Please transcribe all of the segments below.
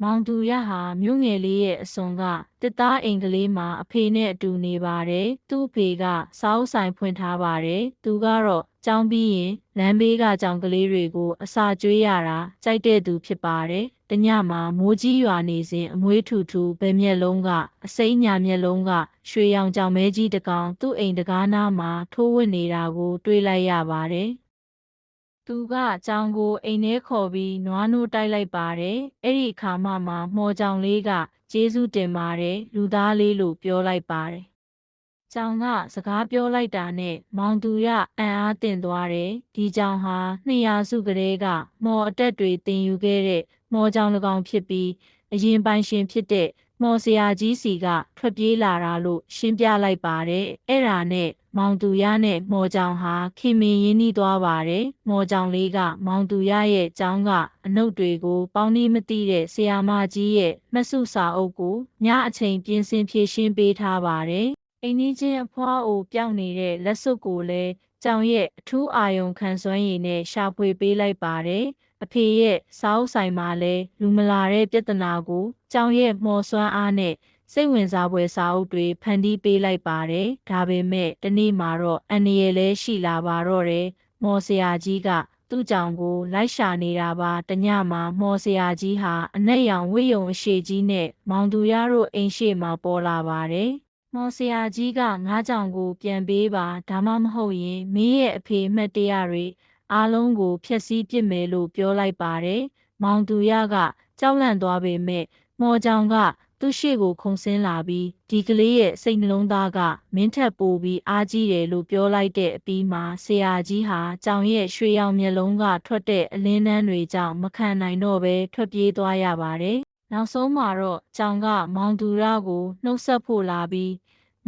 မောင်သူရဟာမြို့ငယ်လေးရဲ့အစွန်ကတစ်သားအိမ်ကလေးမှာအဖေနဲ့အတူနေပါတယ်။သူ့အဖေကစာအုပ်ဆိုင်ဖွင့်ထားပါတယ်။သူကတော့ကျောင်းပြီးရင်လမ်းဘေးကကျောင်းကလေးတွေကိုအစာကျွေးရတာကြိုက်တဲ့သူဖြစ်ပါတယ်။တညမှာမိုးကြီးရွာနေစဉ်အမွှေးထူထူဘယ်မျက်လုံးကအစိမ်းညာမျက်လုံးကရွှေရောင်ကြောင်မဲကြီးတစ်ကောင်သူ့အိမ်တကားနားမှာထိုးဝှက်နေတာကိုတွေ့လိုက်ရပါတယ်။သူကကြောင်ကိုအိမ်ထဲခေါ်ပြီးနွားနိုးတိုက်လိုက်ပါတယ်။အဲ့ဒီအခါမှမော်ကြောင်လေးကကျေးဇူးတင်ပါတယ်လူသားလေးလို့ပြောလိုက်ပါတယ်။ကြောင်ကစကားပြောလိုက်တာနဲ့မောင်သူရအံ့အားသင့်သွားတယ်။ဒီကြောင်ဟာ200စုကလေးကမော်အတက်တွေတင်ယူခဲ့တဲ့မော်ကြောင်တစ်ကောင်ဖြစ်ပြီးအရင်ပိုင်ရှင်ဖြစ်တဲ့မော်ဆရာကြီးစီကထွက်ပြေးလာတာလို့ရှင်းပြလိုက်ပါတယ်။အဲ့ဒါနဲ့မောင်သူရနဲ့မော်ကြောင်ဟာခင်မင်ရင်းနှီးသွားပါတယ်။မော်ကြောင်လေးကမောင်သူရရဲ့ကျောင်းကအနုတ်တွေကိုပေါင်းနှီးမသိတဲ့ဆရာမကြီးရဲ့မှတ်စုစာအုပ်ကိုညအချိန်ပြင်ဆင်ဖြည့်ရှင်းပေးထားပါတယ်။အိမ်ကြီးချင်းအဖွားအိုပြောင်းနေတဲ့လက်စွပ်ကိုလည်းကျောင်ရဲ့အထူးအာယုံခံစွမ်းရည်နဲ့ရှာဖွေပေးလိုက်ပါတယ်။အဖေရဲ့စာအုပ်ဆိုင်မှာလည်းလူမလာတဲ့ပြဿနာကိုကျောင်ရဲ့မော်စွမ်းအားနဲ့စိတ်ဝင်စားဖွယ်စာအုပ်တွေဖန်တီးပေးလိုက်ပါတယ်။ဒါပေမဲ့တနေ့မှာတော့အန္တရာယ်လည်းရှိလာပါတော့တယ်။မော်ဆရာကြီးကသူ့ကြောင်ကိုလိုက်ရှာနေတာပါတညမှာမော်ဆရာကြီးဟာအနက်ရောင်ဝိယုံအရှိကြီးနဲ့မောင်သူရတို့အိမ်ရှိမှာပေါ်လာပါတယ်။မော်ဆရာကြီးကငါးကြောင်ကိုပြန်ပေးပါဒါမှမဟုတ်ရင်မင်းရဲ့အဖေမှတ်တရတွေအားလုံးကိုဖျက်ဆီးပစ်မယ်လို့ပြောလိုက်ပါတယ်။မောင်သူရကကြောက်လန့်သွားပေမဲ့မော်ကြောင်ကသူ့ရှေ့ကိုခုန်ဆင်းလာပြီးဒီကလေးရဲ့စိတ်နှလုံးသားကမင်းထက်ပိုပြီးအားကြီးတယ်လို့ပြောလိုက်တဲ့အပြီးမှာဆရာကြီးဟာကြောင်ရဲ့ရွှေရောင်မျက်လုံးကထွက်တဲ့အလင်းတန်းတွေကြောင့်မခံနိုင်တော့ဘဲထွက်ပြေးသွားရပါတယ်။နောက်ဆုံးမှာတော့ကြောင်ကမောင်သူရကိုနှုတ်ဆက်ဖို့လာပြီး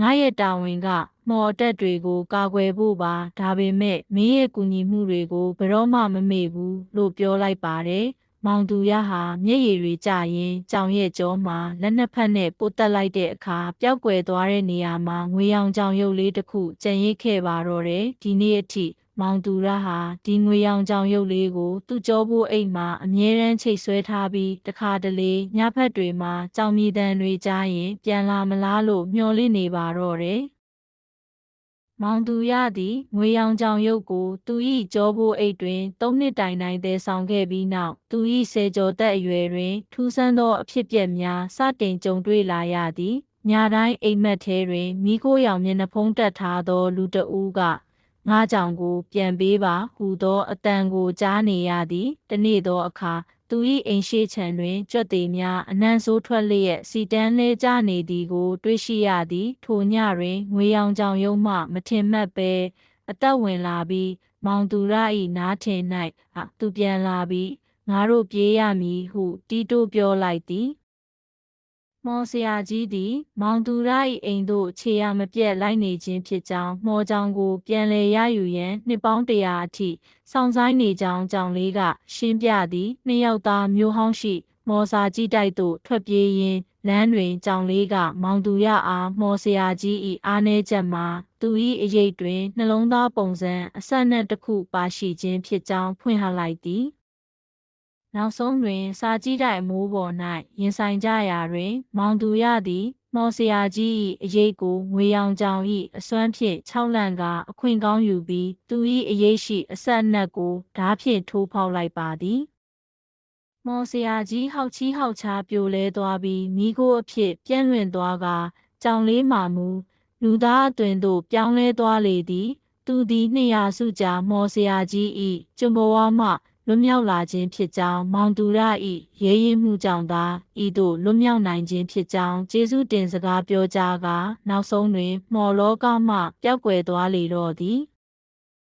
ငါရဲ့တာဝန်ကမော်အတက်တွေကိုကာကွယ်ဖို့ပါဒါပေမဲ့မင်းရဲ့ကူညီမှုတွေကိုဘယ်တော့မှမမေ့ဘူးလို့ပြောလိုက်ပါတယ်။မောင်သူရဟာမျက်ရည်တွေကျရင်ကြောင်ရဲ့ကြောမှာလက်နှစ်ဖက်နဲ့ပုတ်တက်လိုက်တဲ့အခါပျောက်ကွယ်သွားတဲ့နေရာမှာငွေရောင်ကြောင်ရုပ်လေးတစ်ခုကျန်ရစ်ခဲ့ပါတော့တယ်။ဒီနေ့အထိမောင်သူရဟာဒီငွေရောင်ကြောင်ရုပ်လေးကိုသူ့ကြောဖို့အိတ်မှာအမြဲတမ်းချိတ်ဆွဲထားပြီးတခါတလေညဖက်တွေမှာကြောင်မြည်တမ်းတွေကြားရင်ပြန်လာမလားလို့မျှော်လင့်နေပါတော့တယ်။မောင်သူရသည်ငွေရောင်ကြောင်ရုပ်ကိုသူ၏ကြောဖို့အိတ်တွင်3နှစ်တိုင်တိုင်သယ်ဆောင်ခဲ့ပြီးနောက်သူ၏ဆယ်ကျော်သက်အရွယ်တွင်ထူးဆန်းသောအဖြစ်အပျက်များစတင်ကြုံတွေ့လာရသည်။ညတိုင်းအိမ်မက်ထဲတွင်မိခိုးရောင်မျက်နှာဖုံးတက်ထားသောလူတဦးကငါကြောင်ကိုပြန်ပေးပါဟူသောအတန်ကိုကြားနေရသည်။တနေ့သောအခါသူ၏အိမ်ရှိခြံတွင်ကြွက်သေးများအနံ့ဆိုးထွက်လျက်စီတန်းလဲကျနေသည်ကိုတွေ့ရှိရသည်ထိုညတွင်ငွေရောင်ကြောင်ရုံမှမထင်မှတ်ပဲအသက်ဝင်လာပြီးမောင်သူရ၏နားထင်၌သူပြန်လာပြီးငါတို့ပြေးရမည်ဟုတီးတိုးပြောလိုက်သည်မော်ဆရာကြီးသည်မောင်သူရ၏အိမ်သို့ခြေရာမပြတ်လိုက်နေခြင်းဖြစ်ကြောင်းမော်ကြောင်ကိုပြန်လည်ရယူရန်နှစ်ပေါင်း100အထိစောင့်ဆိုင်းနေကြောင်းကြောင်လေးကရှင်းပြသည်နှစ်ယောက်သားမျိုးဟောင်းရှိမော်စာကြီးတိုက်သို့ထွက်ပြေးရင်းလမ်းတွင်ကြောင်လေးကမောင်သူရအားမော်ဆရာကြီး၏အားနည်းချက်မှာသူ၏အရေးတွင်နှလုံးသားပုံစံအဆက်နက်တစ်ခုပါရှိခြင်းဖြစ်ကြောင်းဖွင့်ဟလိုက်သည်နောက်ဆုံးတွင်စာကြီးတိုက်အမိုးပေါ်၌ရင်ဆိုင်ကြရာတွင်မောင်သူရသည်မော်ဆရာကြီး၏အရေးကိုငွေရောင်ကြောင်၏အစွမ်းဖြင့်6လန့်ကအခွင့်ကောင်းယူပြီးသူ၏အရေးရှိအဆက်အနက်ကိုဓားဖြင့်ထိုးဖောက်လိုက်ပါသည်မော်ဆရာကြီးဟောက်ချီးဟောက်ချားပြိုလဲသွားပြီးမိခိုးအဖြစ်ပြန့်လွင့်သွားကကြောင်လေးမှမူလူသားအသွင်သို့ပြောင်းလဲသွားလေသည်သူသည်200စုကြာမော်ဆရာကြီး၏ကျွန်ဘဝမှလွတ်မြောက်လာခြင်းဖြစ်ကြောင်းမောင်သူရ၏ရဲရင်မှုကြောင့်သာဤသို့လွတ်မြောက်နိုင်ခြင်းဖြစ်ကြောင်းကျေးဇူးတင်စကားပြောကြားကနောက်ဆုံးတွင်မော်လောကမှပျောက်ကွယ်သွားလေတော့သည်